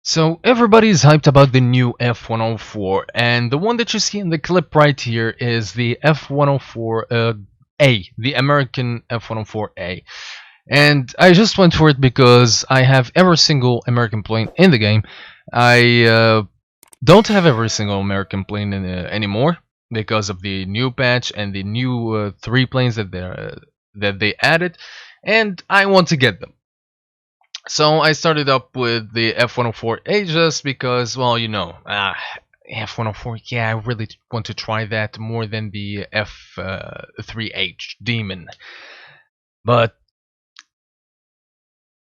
So everybody's hyped about the new F-104, and the one that you see in the clip right here is the F-104A, the American F-104A. And I just went for it because I have every single American plane in the game. I don't have every single American plane anymore because of the new patch and the new 3 planes that they added, and I want to get them. So I started up with the F-104A just because, well, F-104, yeah, I really want to try that more than the F-3H Demon. But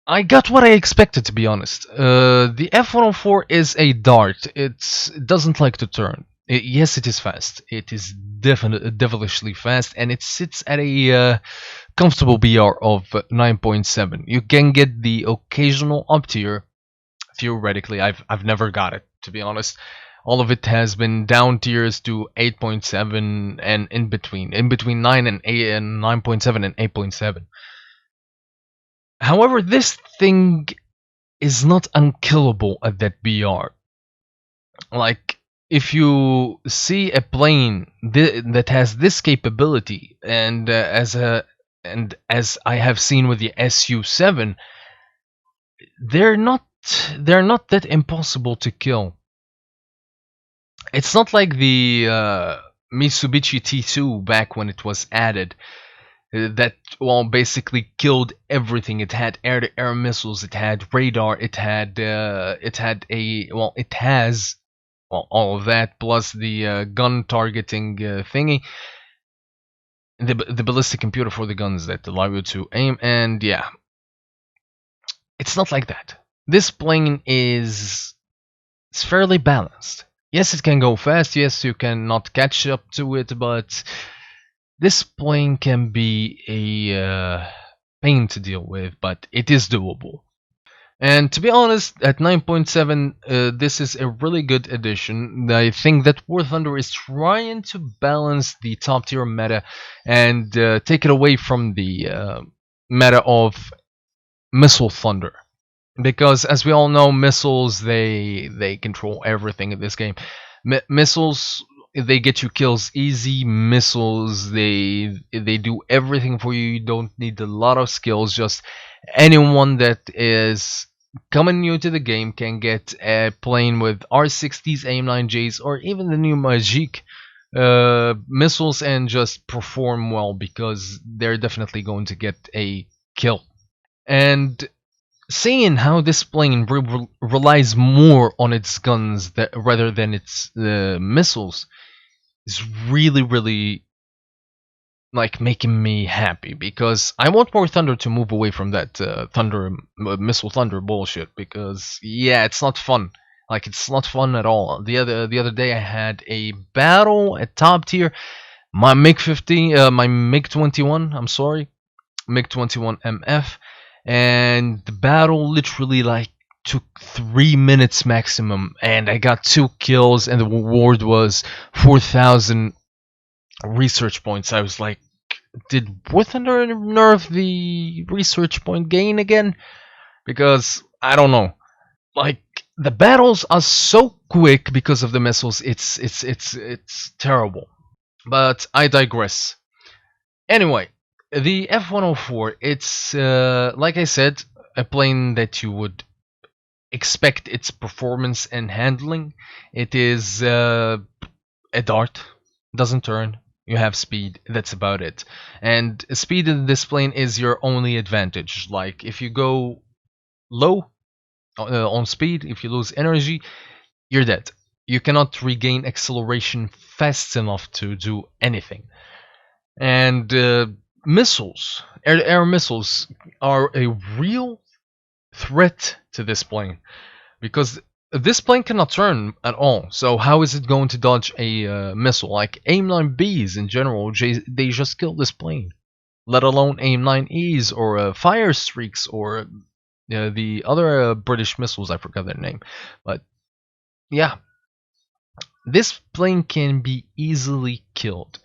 I got what I expected, to be honest. The F-104 is a dart. It doesn't like to turn. Yes, it is fast. It is devilishly fast, and it sits at a comfortable BR of 9.7. You can get the occasional up tier. Theoretically, I've never got it, to be honest. All of it has been down tiers to 8.7 and in between 9 and 8 and 9.7 and 8.7. However, this thing is not unkillable at that BR. Like, if you see a plane that has this capability, and as I have seen with the SU-7, they're not that impossible to kill. It's not like the Mitsubishi T2 back when it was added. That, well, basically killed everything. It had air-to-air missiles, it had radar, it has all of that, plus the gun targeting thingy, the ballistic computer for the guns that allow you to aim, and yeah, it's not like that. This plane is fairly balanced. Yes, it can go fast, yes, you can not catch up to it, but this plane can be a pain to deal with, but it is doable. And to be honest, at 9.7, this is a really good addition. I think that Warthunder is trying to balance the top tier meta and take it away from the meta of Missile Thunder. Because as we all know, missiles, they control everything in this game. Missiles, they get you kills easy. Missiles, they do everything for you. You don't need a lot of skills. Just anyone that is coming new to the game can get a plane with R60s, AIM-9Js, or even the new Magic missiles and just perform well, because they're definitely going to get a kill. And seeing how this plane relies more on its guns rather than its missiles is really like making me happy, because I want Warthunder to move away from that missile thunder bullshit, because yeah, it's not fun. Like, it's not fun at all. The other day I had a battle at top tier. My MiG-21, I'm sorry, MiG-21 MF, and the battle literally like took 3 minutes maximum, and I got 2 kills, and the reward was 4,000 research points. I was like, did Warthunder nerf the research point gain again? Because I don't know. Like, the battles are so quick because of the missiles. It's terrible. But I digress. Anyway, the F-104, it's like I said, a plane that you would expect its performance and handling. It is a dart, doesn't turn. You have speed, that's about it. And speed in this plane is your only advantage. Like, if you go low on speed, if you lose energy, you're dead. You cannot regain acceleration fast enough to do anything. And missiles, air-to-air missiles, are a real threat to this plane, because this plane cannot turn at all. So how is it going to dodge a missile? Like, AIM-9Bs in general, they just kill this plane, let alone AIM-9Es or Fire Streaks or the other British missiles. I forgot their name, but yeah, this plane can be easily killed.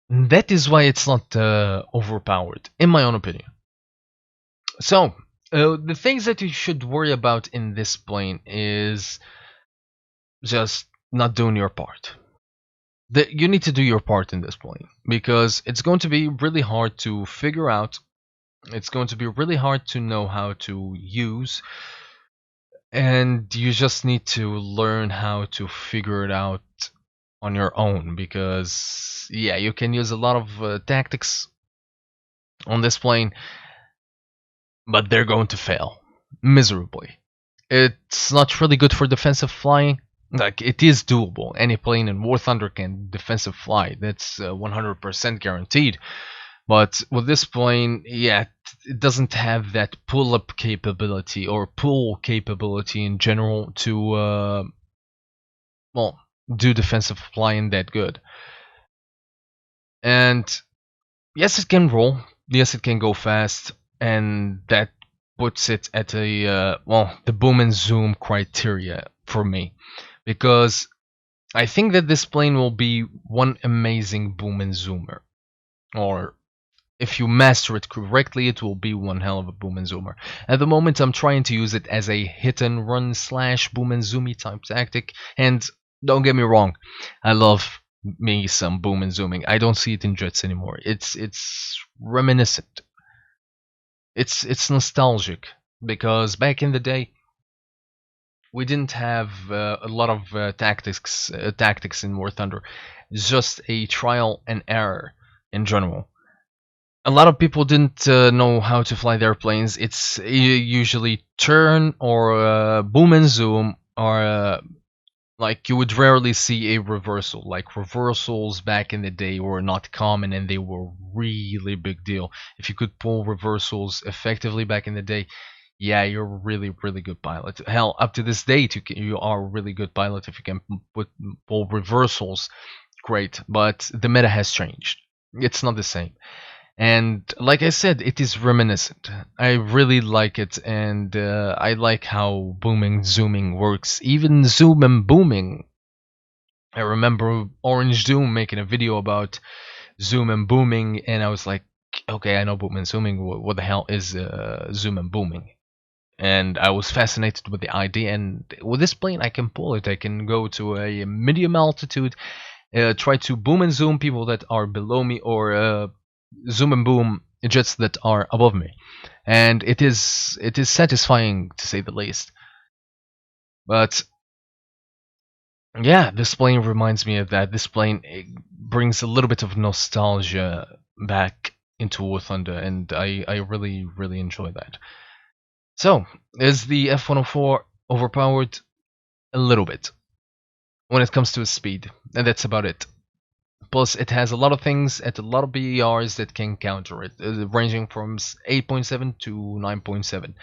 That is why it's not overpowered, in my own opinion. So, The things that you should worry about in this plane is just not doing your part. You need to do your part in this plane because it's going to be really hard to figure out. It's going to be really hard to know how to use, and you just need to learn how to figure it out on your own because yeah, you can use a lot of tactics on this plane, but they're going to fail miserably. It's not really good for defensive flying. Like, it is doable. Any plane in Warthunder can defensive fly. That's 100% guaranteed. But with this plane, yeah, it doesn't have that pull-up capability or pull capability in general to, well, do defensive flying that good. And yes, it can roll. Yes, it can go fast, and that puts it at a well, the boom and zoom criteria for me, because I think that this plane will be one amazing boom and zoomer, or if you master it correctly, it will be one hell of a boom and zoomer. At the moment, I'm trying to use it as a hit and run slash boom and zoomy type tactic, and don't get me wrong, I love me some boom and zooming. I don't see it in jets anymore. It's reminiscent. It's nostalgic because back in the day we didn't have a lot of tactics in War Thunder. It's just a trial and error in general. A lot of people didn't know how to fly their planes. It's usually turn or boom and zoom, or like you would rarely see a reversal. Like, reversals back in the day were not common, and they were really big deal. If you could pull reversals effectively back in the day, yeah, you're a really good pilot. Hell, up to this date, you are a really good pilot if you can pull reversals. Great, but the meta has changed. It's not the same. And like I said, it is reminiscent. I really like it, and I like how booming zooming works. Even zoom and booming. I remember Orange Doom making a video about zoom and booming, and I was like, okay, I know boom and zooming. What the hell is zoom and booming? And I was fascinated with the idea. And with this plane, I can pull it. I can go to a medium altitude, try to boom and zoom people that are below me, or zoom and boom jets that are above me, and it is satisfying to say the least. But yeah, this plane reminds me of that. This plane, it brings a little bit of nostalgia back into War Thunder, and I really enjoy that. So, is the F-104 overpowered? A little bit when it comes to its speed, and that's about it. Plus, it has a lot of things at a lot of BERs that can counter it, ranging from 8.7 to 9.7.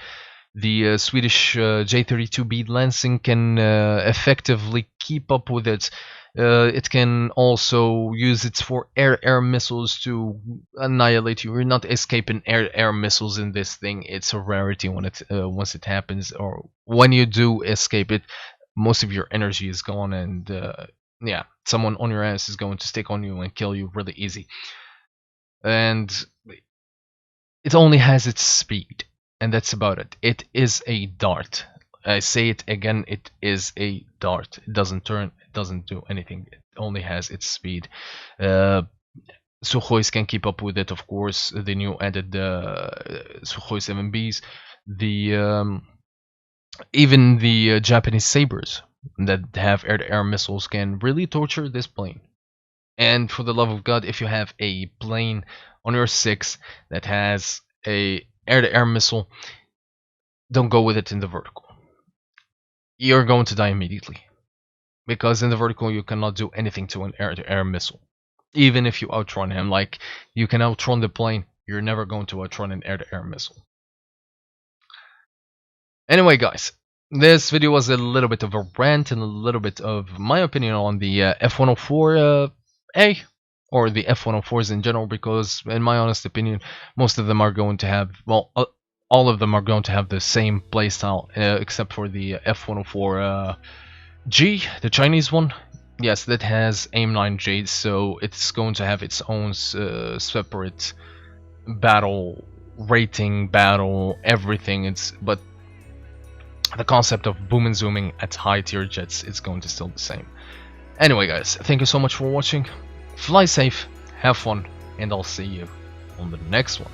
The Swedish J-32B Lansing can effectively keep up with it. It can also use it for air-air missiles to annihilate you. You're not escaping air-air missiles in this thing. It's a rarity when it once it happens, or when you do escape it, most of your energy is gone, and yeah, someone on your ass is going to stick on you and kill you really easy. And it only has its speed, and that's about it. It is a dart. I say it again, it is a dart. It doesn't turn, it doesn't do anything. It only has its speed. Sukhois can keep up with it, of course. The new added Sukhoi 7Bs. The even the Japanese Sabres that have air-to-air missiles can really torture this plane. And for the love of God, if you have a plane on your 6 that has a air-to-air missile, don't go with it in the vertical. You're going to die immediately. Because in the vertical, you cannot do anything to an air-to-air missile. Even if you outrun him, like, you can outrun the plane, you're never going to outrun an air-to-air missile. Anyway, guys, this video was a little bit of a rant and a little bit of my opinion on the F-104A, or the F-104s in general, because in my honest opinion, most of them are going to have, well, all of them are going to have the same playstyle, except for the F-104G, the Chinese one. Yes, that has AIM-9 Jades, so it's going to have its own separate battle rating, battle, everything. But the concept of boom and zooming at high tier jets is going to still be the same. Anyway, guys, thank you so much for watching. Fly safe, have fun, and I'll see you on the next one.